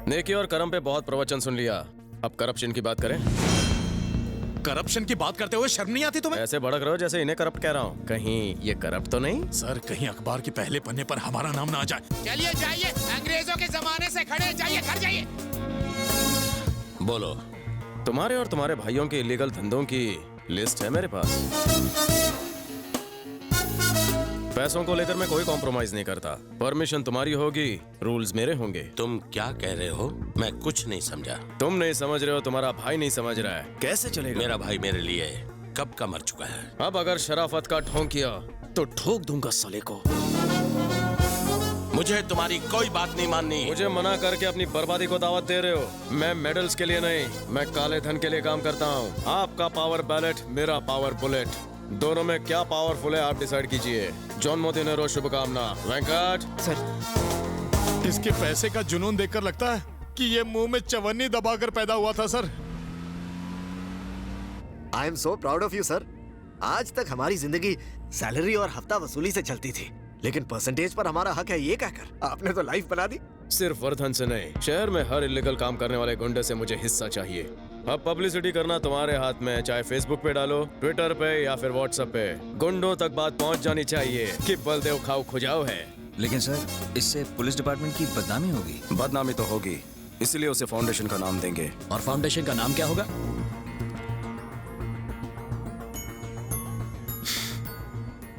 नेकी और कर्म पे बहुत प्रवचन सुन लिया, अब करप्शन की बात करें। करप्शन की बात करते हुए शर्म नहीं आती तुम्हें? ऐसे भड़क रहे हो जैसे इन्हें करप्ट कह रहा हूँ। कहीं ये करप्ट तो नहीं? सर, कहीं अखबार के पहले पन्ने पर हमारा नाम ना आ जाए। चलिए जाइए, अंग्रेजों के जमाने से खड़े, जाइए घर जाइए। बोलो। तुम्हारे और तुम्हारे भाइयों के इलीगल धंधों की लिस्ट है मेरे पास। पैसों को लेकर मैं कोई कॉम्प्रोमाइज नहीं करता। परमिशन तुम्हारी होगी, रूल्स मेरे होंगे। तुम क्या कह रहे हो? मैं कुछ नहीं समझा। तुम नहीं समझ रहे हो, तुम्हारा भाई नहीं समझ रहा है, कैसे चलेगा? मेरा भाई मेरे लिए कब का मर चुका है। अब अगर शराफत का ढोंग किया तो ठोक दूंगा साले को। मुझे तुम्हारी कोई बात नहीं माननी। मुझे मना करके अपनी बर्बादी को दावत दे रहे हो। मैं मेडल्स के लिए नहीं, मैं काले धन के लिए काम करता हूँ। आपका पावर बैलेट, मेरा पावर बुलेट, दोनों में क्या पावरफुल है आप डिसाइड कीजिए। जन्मदिन रो शुभकामना। वेंकट सर, इसके पैसे का जुनून देखकर लगता है कि ये मुंह में चवन्नी दबाकर पैदा हुआ था। Sir, I am so proud of you sir. आज तक हमारी जिंदगी सैलरी और हफ्ता वसूली से चलती थी, लेकिन परसेंटेज पर हमारा हक है ये कहकर आपने तो लाइफ बना दी। सिर्फ वर्धन से नहीं, शहर में हर इलीगल काम करने वाले गुंडे से मुझे हिस्सा चाहिए। अब पब्लिसिटी करना तुम्हारे हाथ में, चाहे फेसबुक पे डालो, ट्विटर पे या फिर व्हाट्सएप पे। गुंडों तक बात पहुंच जानी चाहिए कि बलदेव खाऊ खुजाऊ है। लेकिन सर, इससे पुलिस डिपार्टमेंट की बदनामी होगी। बदनामी तो होगी, इसलिए उसे फाउंडेशन का नाम देंगे। और फाउंडेशन का नाम क्या होगा?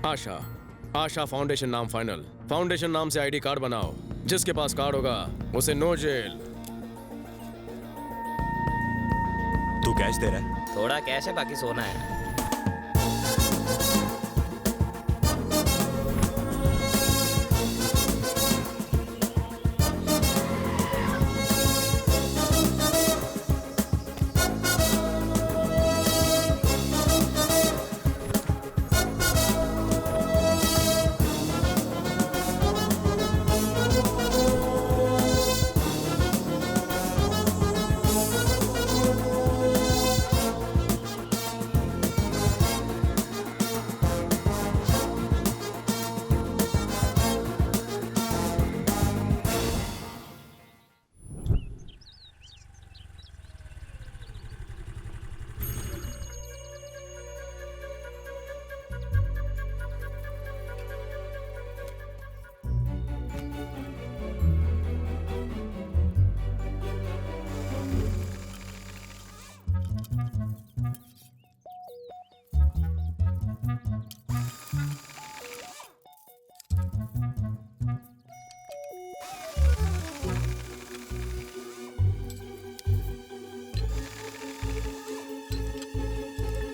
आशा। आशा फाउंडेशन नाम फाइनल। फाउंडेशन नाम से आईडी कार्ड बनाओ, जिसके पास कार्ड होगा उसे नो जेल। तू कैश दे रहा है? थोड़ा कैश है, बाकी सोना है।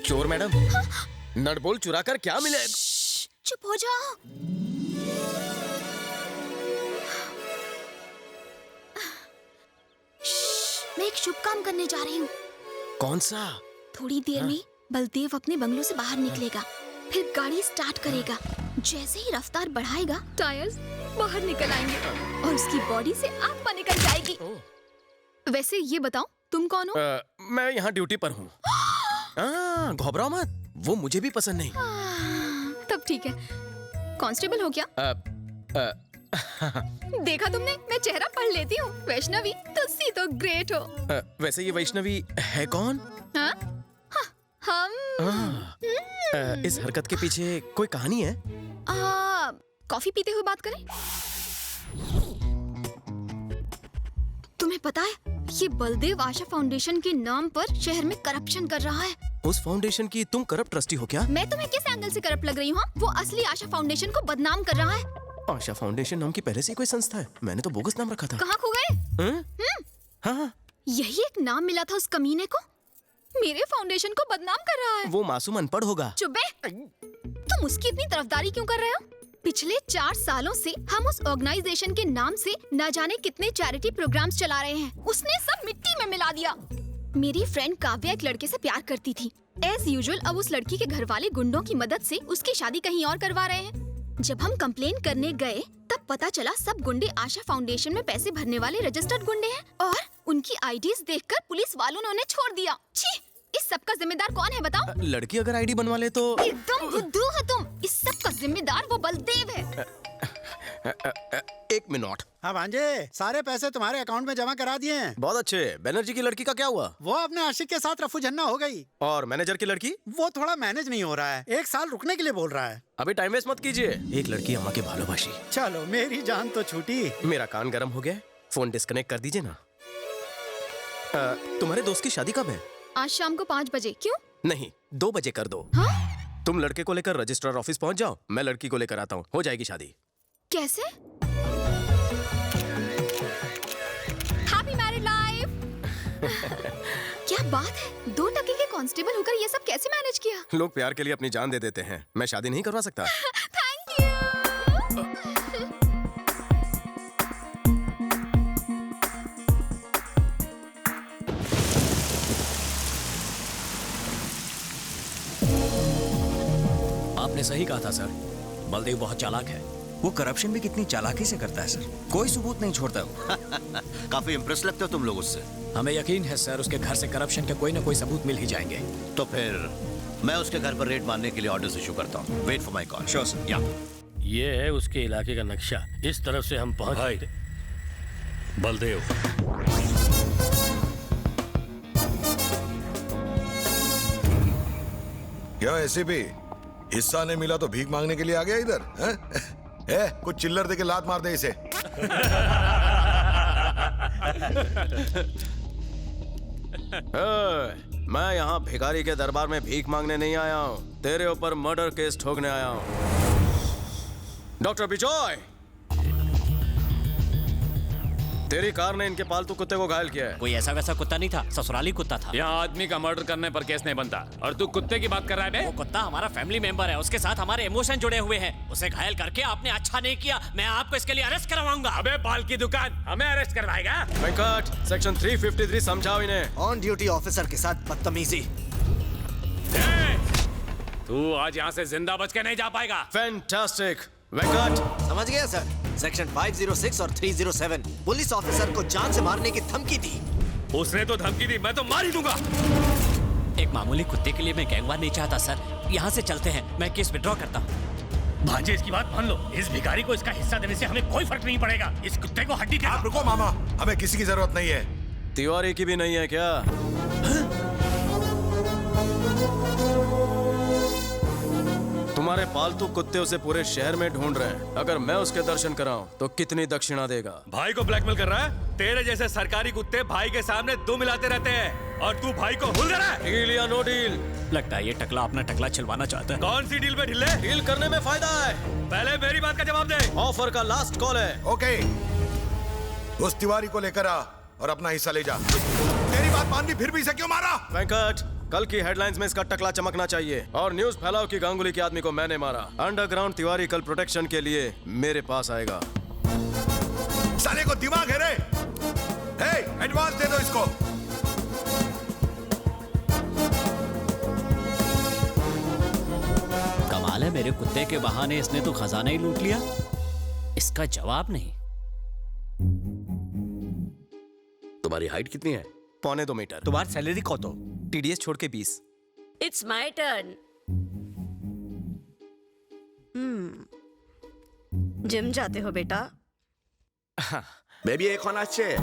चोर मैडम, नटबोल्ट चुरा कर क्या मिले? चुप हो जाओ। मैं एक शुभ काम करने जा रही हूँ। कौन सा? थोड़ी देर में बलदेव अपने बंगलों से बाहर निकलेगा, फिर गाड़ी स्टार्ट करेगा। जैसे ही रफ्तार बढ़ाएगा, टायर्स बाहर निकल आएंगे और उसकी बॉडी से आत्मा निकल जाएगी। वैसे ये बताओ, तुम कौन हो? मैं यहाँ ड्यूटी पर हूँ। घबराओ मत, वो मुझे भी पसंद नहीं। तब ठीक है। कांस्टेबल हो क्या? देखा तुमने, मैं चेहरा पढ़ लेती हूँ। वैष्णवी, तुसी तो ग्रेट हो। वैसे ये वैष्णवी है कौन? हाँ? हम इस हरकत के पीछे कोई कहानी है? कॉफी पीते हुए बात करें? तुम्हें पता है, ये बलदेव आशा फाउंडेशन के नाम पर शहर में करप्शन कर रहा है। उस फाउंडेशन की तुम करप्ट ट्रस्टी हो क्या? मैं तुम्हें किस एंगल से करप्ट लग रही हूँ? वो असली आशा फाउंडेशन को बदनाम कर रहा है। आशा फाउंडेशन नाम की पहले से ही कोई संस्था है? मैंने तो बोगस नाम रखा था। कहाँ खो गए? हाँ, यही एक नाम मिला था उस कमीने को। मेरे फाउंडेशन को बदनाम कर रहा है। वो मासूम अनपढ़ होगा। चुप बे। तुम उसकी इतनी तरफदारी क्यों कर रहे हो? पिछले 4 सालों से हम उस ऑर्गेनाइजेशन के नाम से न जाने कितने चैरिटी प्रोग्राम्स चला रहे हैं। उसने सब मिट्टी में मिला दिया। मेरी फ्रेंड काव्या एक लड़के से प्यार करती थी। एज यूजुअल अब उस लड़की के घर वाले गुंडों की मदद से उसकी शादी कहीं और करवा रहे हैं। जब हम कंप्लेन करने गए तब पता चला सब गुंडे आशा फाउंडेशन में पैसे भरने वाले रजिस्टर्ड गुंडे हैं और उनकी आईडीज देखकर पुलिस वालों ने उन्हें छोड़ दिया। छी, इस सब का जिम्मेदार कौन है बताओ? लड़की अगर आईडी बनवा ले तो? एकदम बुद्धू हो तुम। इस सब का जिम्मेदार वो बलदेव है। एक मिनट। हाँ भांजे, सारे पैसे तुम्हारे अकाउंट में जमा करा दिए हैं। बहुत अच्छे। बनर्जी की लड़की का क्या हुआ? वो अपने आशिक के साथ रफू झन्ना हो गई। और मैनेजर की लड़की? वो थोड़ा मैनेज नहीं हो रहा है, 1 साल रुकने के लिए बोल रहा है। अभी टाइम वेस्ट मत कीजिए। एक लड़की अम्मा के भालोबाशी। चलो मेरी जान तो छूटी। मेरा कान गर्म हो गया, फोन डिस्कनेक्ट कर दीजिए ना। तुम्हारे दोस्त की शादी कब है? आज शाम को 5 बजे। क्यों? नहीं, 2 बजे कर दो। हाँ? तुम लड़के को लेकर रजिस्ट्रार ऑफिस पहुंच जाओ, मैं लड़की को लेकर आता हूँ, हो जाएगी शादी। कैसे? Happy married life. क्या बात है, 2 टके के कांस्टेबल होकर ये सब कैसे मैनेज किया? लोग प्यार के लिए अपनी जान दे देते हैं, मैं शादी नहीं करवा सकता। Thank you. आपने सही कहा था सर, बलदेव बहुत चालाक है। वो करप्शन भी कितनी चालाकी से करता है सर, कोई सबूत नहीं छोड़ता वो। काफी इम्प्रेस लगते हो तुम लोग उससे। हमें यकीन है सर, उसके घर से करप्शन के कोई ना कोई सबूत मिल ही जाएंगे। तो फिर मैं उसके घर पर रेड मारने के लिए ऑर्डर्स इशू करता हूँ। Wait for my call. Sure sir. या ये है उसके इलाके का नक्शा, इस तरफ से हम पहुंच भाई। बलदेव, क्या ऐसे भी हिस्सा नहीं मिला तो भीख मांगने के लिए आ गया इधर? कुछ चिल्लर दे के लात मार दे इसे। मैं यहाँ भिखारी के दरबार में भीख मांगने नहीं आया हूँ, तेरे ऊपर मर्डर केस ठोकने आया हूँ। डॉक्टर बिजॉय, तेरी कार ने इनके पालतू कुत्ते को घायल किया है। कोई ऐसा वैसा कुत्ता नहीं था, ससुराली कुत्ता था। यहाँ आदमी का मर्डर करने पर केस नहीं बनता, और तू कुत्ते की बात कर रहा है बे? वो कुत्ता हमारा फैमिली मेंबर है, उसके साथ हमारे इमोशन जुड़े हुए हैं। उसे घायल करके आपने अच्छा नहीं किया, मैं आपको इसके लिए अरेस्ट करवाऊंगा। अबे बाल की दुकान, हमें अरेस्ट करवाएगा? वेंकट, सेक्शन 353 समझाओ इन्हें। ऑन ड्यूटी ऑफिसर के साथ बदतमीजी। तू आज यहाँ से जिंदा बच के नहीं जा पाएगा। फैंटास्टिक। वेंकट, समझ गया सर। सेक्शन 506 और 307 पुलिस ऑफिसर को जान से मारने की धमकी दी। उसने तो धमकी दी, मैं तो मार ही दूंगा। एक मामूली कुत्ते के लिए मैं गैंगवार नहीं चाहता सर। यहाँ से चलते हैं, मैं केस विड्रॉ करता हूँ। भांजे, इसकी बात मान लो, इस भिखारी को इसका हिस्सा देने से हमें कोई फर्क नहीं पड़ेगा। इस कुत्ते को हड्डी आप रुको मामा, हमें किसी की जरूरत नहीं है। तिवारी की भी नहीं है क्या? तुम्हारे पालतू कुत्ते उसे पूरे शहर में ढूंढ रहे हैं। अगर मैं उसके दर्शन कराऊं तो कितनी दक्षिणा देगा? भाई को ब्लैकमेल कर रहा है? तेरे जैसे सरकारी कुत्ते भाई के सामने दो मिलाते रहते हैं, और तू भाई को भूल दे रहा है। डील या नो डील? लगता है ये टकला अपना टकला छिलवाना चाहता है। कौन सी डील में ढिल्ले? डील करने में फायदा है। पहले मेरी बात का जवाब दे। ऑफर का लास्ट कॉल है। ओके, उस तिवारी को लेकर आ और अपना हिस्सा ले जा। तेरी बात मान ली, फिर भी इसे क्यों मारा? वेंकट, कल की हेडलाइंस में इसका टकला चमकना चाहिए, और न्यूज फैलाओ कि गांगुली के आदमी को मैंने मारा। अंडरग्राउंड तिवारी कल प्रोटेक्शन के लिए मेरे पास आएगा। साले को दिमाग है रे? एडवांस दे दो इसको। कमाल है, मेरे कुत्ते के बहाने इसने तो खजाना ही लूट लिया। इसका जवाब नहीं। तुम्हारी हाइट कितनी है? 1.25 मीटर। तुम्हारी सैलरी को तो टीडीएस छोड़ के 20। It's my turn. जिम जाते हो बेटा? बेबी एक होना चाहिए।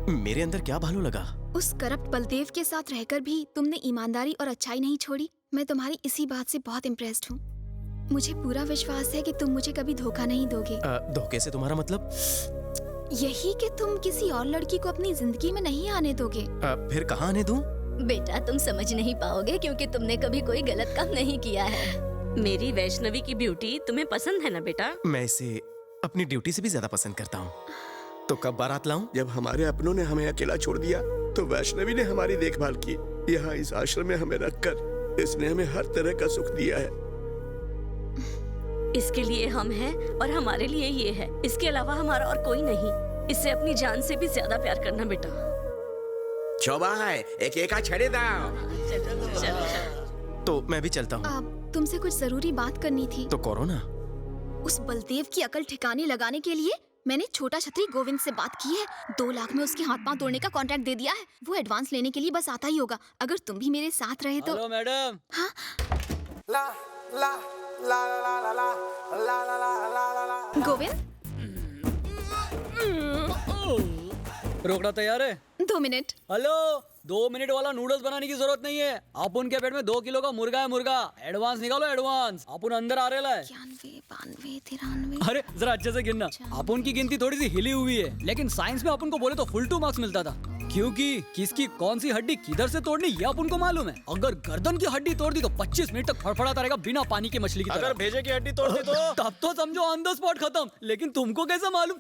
मेरे अंदर क्या भालू लगा? उस करप्ट बलदेव के साथ रहकर भी तुमने ईमानदारी और अच्छाई नहीं छोड़ी। मैं तुम्हारी इसी बात से बहुत इम्प्रेस्ड हूँ। मुझे पूरा विश्वास है कि तुम मुझे कभी धोखा नहीं दोगे। धोखे से तुम्हारा मतलब? यही कि तुम किसी और लड़की को अपनी जिंदगी में नहीं आने दोगे। फिर कहाँ आने दूं? बेटा तुम समझ नहीं पाओगे, क्योंकि तुमने कभी कोई गलत काम नहीं किया है। मेरी वैष्णवी की ब्यूटी तुम्हें पसंद है ना बेटा? मैं इसे अपनी ड्यूटी से भी ज्यादा पसंद करता हूँ। तो कब बारात लाऊं? जब हमारे अपनों ने हमें अकेला छोड़ दिया तो वैष्णवी ने हमारी देखभाल की। यहाँ इस आश्रम में हमें रखकर इसने हमें हर तरह का सुख दिया है। इसके लिए हम हैं और हमारे लिए ये है। इसके अलावा हमारा और कोई नहीं। इससे अपनी जान से भी ज्यादा प्यार करना बेटा। छोबाय एक एका छड़े दाओ। तो मैं भी चलता हूँ। तुमसे कुछ जरूरी बात करनी थी। तो करो ना। उस बलदेव की अकल ठिकाने लगाने के लिए मैंने छोटा छतरी गोविंद से बात की है। 2 लाख में उसके हाथ पांव तोड़ने का कॉन्ट्रैक्ट दे दिया है। वो एडवांस लेने के लिए बस आता ही होगा। अगर तुम भी मेरे साथ रहे तो। Hello madam. हाँ? गोविंद रोकना तैयार है? 2 मिनट। हेलो, 2 मिनट वाला नूडल्स बनाने की जरूरत नहीं है। अपन के पेट में 2 किलो का मुर्गा है मुर्गा। एडवांस निकालो एडवांस। अपन अंदर आ रहे है। 91, 92, 93। अरे जरा अच्छे से गिनना। अपन की गिनती थोड़ी सी हिली हुई है, लेकिन साइंस में अपन को बोले तो फुल 2 मार्क्स मिलता था, क्योंकि किसकी कौन सी हड्डी किधर से तोड़नी ये अपन को मालूम है। अगर गर्दन की हड्डी तोड़ दी तो 25 मिनट तक फड़फड़ाता रहेगा बिना पानी की मछली की तरह। अगर भेजे की हड्डी तोड़ दी तो तब तो समझो ऑन द स्पॉट खत्म। लेकिन तुमको कैसे मालूम?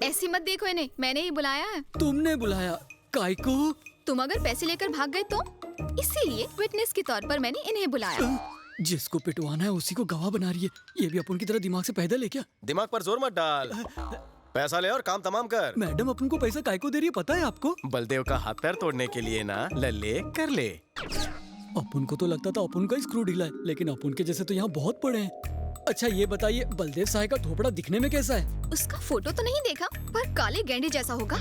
ऐसी मत देखो इन्हें, मैंने ही बुलाया है। तुमने बुलाया? काय को? तुम अगर पैसे लेकर भाग गए तो इसीलिए विटनेस के तौर पर मैंने इन्हें बुलाया। जिसको पिटवाना है उसी को गवाह बना रही है। ये भी अपन की तरह दिमाग से पैदल है क्या? दिमाग पर जोर मत डाल। पैसा ले और काम तमाम कर। मैडम अपन को पैसा काय को दे रही है पता है आपको? बलदेव का हाथ पैर तोड़ने के लिए ना। ले कर ले। अपन को तो लगता था अपन का ही स्क्रू ढीला है, लेकिन अपन के जैसे तो यहाँ बहुत पड़े हैं। अच्छा ये बताइए, बलदेव साहब का थोपड़ा दिखने में कैसा है? उसका फोटो तो नहीं देखा, पर काले गेंडे जैसा होगा।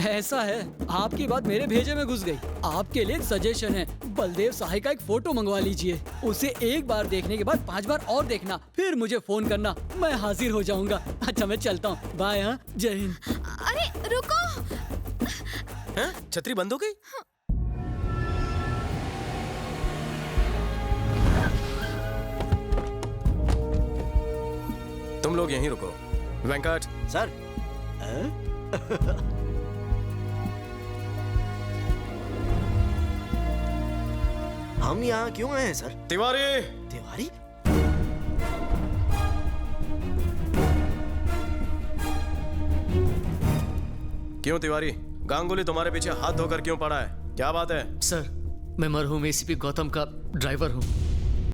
ऐसा है, आपकी बात मेरे भेजे में घुस गई। आपके लिए एक सजेशन है, बलदेव साहब का एक फोटो मंगवा लीजिए। उसे एक बार देखने के बाद 5 बार और देखना, फिर मुझे फोन करना, मैं हाजिर हो जाऊंगा। अच्छा मैं चलता हूँ, बाय। हाँ, जय हिंद। अरे रुको। छतरी बंद हो गई? तुम लोग यहीं रुको। वेंकट सर। हम यहाँ क्यों आए हैं सर? तिवारी। तिवारी? क्यों तिवारी, गांगुली तुम्हारे पीछे हाथ धोकर क्यों पड़ा है? क्या बात है? सर, मैं मरहूम एसीपी गौतम का ड्राइवर हूँ।